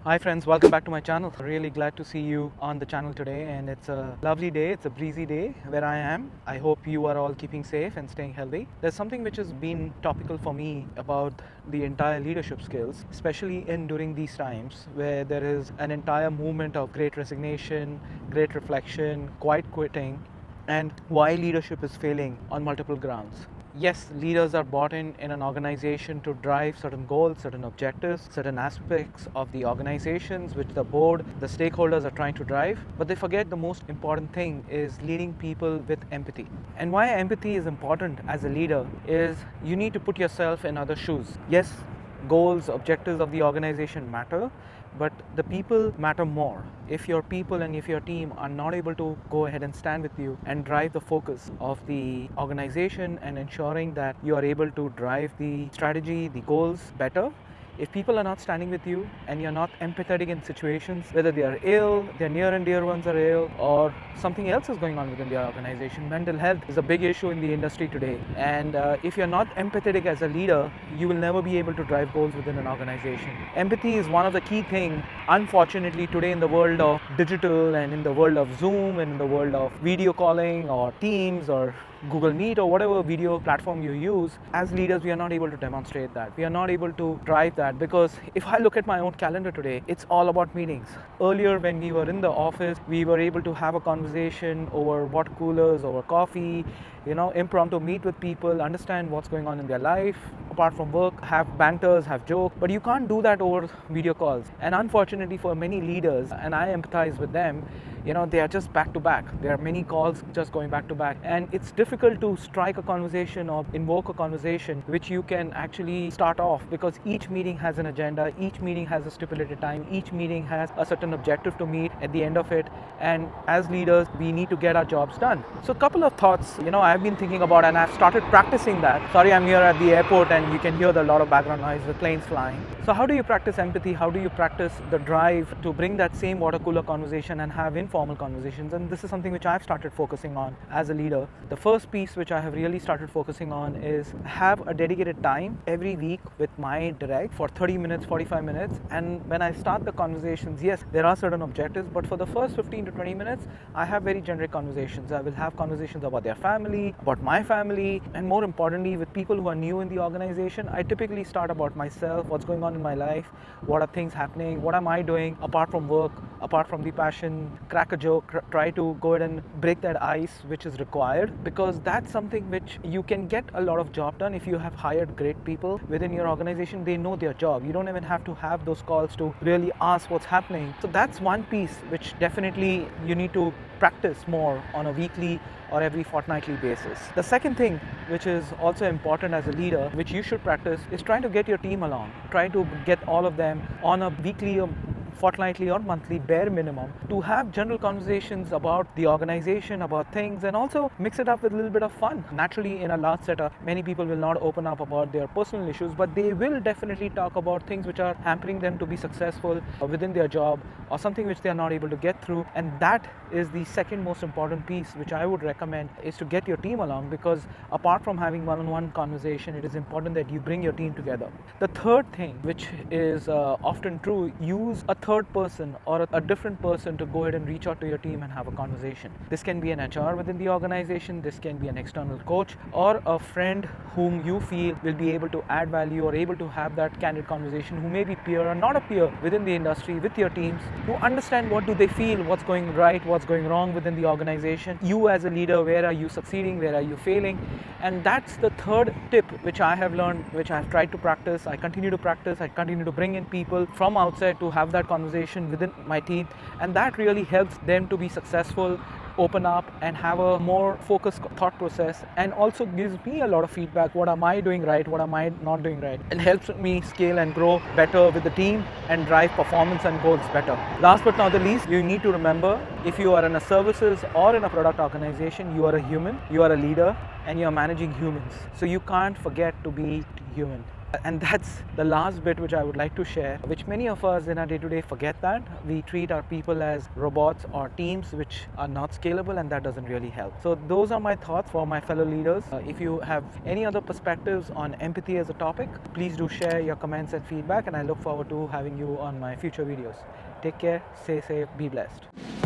Hi friends, welcome back to my channel. Really glad to see you on the channel today, and it's a lovely day, it's a breezy day where I am. I hope you are all keeping safe and staying healthy. There's something which has been topical for me about the entire leadership skills, especially in during these times where there is an entire movement of great resignation, great reflection, quiet quitting, and why leadership is failing on multiple grounds. Yes, leaders are brought in an organization to drive certain goals, certain objectives, certain aspects of the organizations which the board, the stakeholders are trying to drive, but they forget the most important thing is leading people with empathy. And why empathy is important as a leader is you need to put yourself in other shoes. Yes, goals, objectives of the organization matter, but the people matter more. If your people and if your team are not able to go ahead and stand with you and drive the focus of the organization and ensuring that you are able to drive the strategy, the goals better, if people are not standing with you and you're not empathetic in situations, whether they are ill, their near and dear ones are ill, or something else is going on within their organization, mental health is a big issue in the industry today. And if you're not empathetic as a leader, you will never be able to drive goals within an organization. Empathy is one of the key things, unfortunately, today in the world of digital and in the world of Zoom and in the world of video calling or Teams or Google Meet or whatever video platform you use, as leaders we are not able to demonstrate that. We are not able to drive that, because if I look at my own calendar today, it's all about meetings. Earlier when we were in the office, we were able to have a conversation over water coolers, over coffee, impromptu meet with people, understand what's going on in their life, apart from work, have banters, have jokes, but you can't do that over video calls. And unfortunately for many leaders, and I empathize with them, they are just back to back. There are many calls just going back to back, and it's difficult to strike a conversation or invoke a conversation which you can actually start off, because each meeting has an agenda, each meeting has a stipulated time, each meeting has a certain objective to meet at the end of it, and as leaders we need to get our jobs done. So a couple of thoughts I've been thinking about, and I've started practicing that. Sorry, I'm here at the airport and you can hear a lot of background noise with planes flying. So how do you practice empathy? How do you practice the drive to bring that same water cooler conversation and have informal conversations? And this is something which I've started focusing on as a leader. The first piece which I have really started focusing on is have a dedicated time every week with my direct for 30 minutes, 45 minutes. And when I start the conversations, yes, there are certain objectives, but for the first 15 to 20 minutes, I have very generic conversations. I will have conversations about their family, about my family, and more importantly, with people who are new in the organization, I typically start about myself, what's going on in my life, what are things happening, what am I doing apart from work, apart from the passion, crack a joke, try to go ahead and break that ice which is required, because that's something which you can get a lot of job done if you have hired great people within your organization. They know their job. You don't even have to have those calls to really ask what's happening. So that's one piece which definitely you need to practice more on a weekly or every fortnightly basis. The second thing which is also important as a leader, which you should practice, is trying to get your team along. Try to get all of them on a weekly or fortnightly or monthly bare minimum to have general conversations about the organization, about things, and also mix it up with a little bit of fun. Naturally, in a large setup, many people will not open up about their personal issues, but they will definitely talk about things which are hampering them to be successful within their job, or something which they are not able to get through. And that is the second most important piece which I would recommend, is to get your team along, because apart from having one-on-one conversation, it is important that you bring your team together. The third thing, which is often true, use a third person or a different person to go ahead and reach out to your team and have a conversation. This can be an HR within the organization, this can be an external coach, or a friend whom you feel will be able to add value or able to have that candid conversation, who may be peer or not a peer within the industry with your teams, to understand what do they feel, what's going right, what's going wrong within the organization. You as a leader, where are you succeeding, where are you failing? And that's the third tip which I have learned, which I've tried to practice. I continue to practice. I continue to bring in people from outside to have that conversation within my team, and that really helps them to be successful, open up, and have a more focused thought process, and also gives me a lot of feedback. What am I doing right? What am I not doing right? It helps me scale and grow better with the team and drive performance and goals better. Last but not the least, you need to remember, if you are in a services or in a product organization, you are a leader, and you are managing humans. So you can't forget to be human. And that's the last bit which I would like to share, which many of us in our day-to-day forget, that we treat our people as robots or teams which are not scalable, and that doesn't really help. So those are my thoughts for my fellow leaders. If you have any other perspectives on empathy as a topic, please do share your comments and feedback, and I look forward to having you on my future videos. Take care, stay safe, be blessed.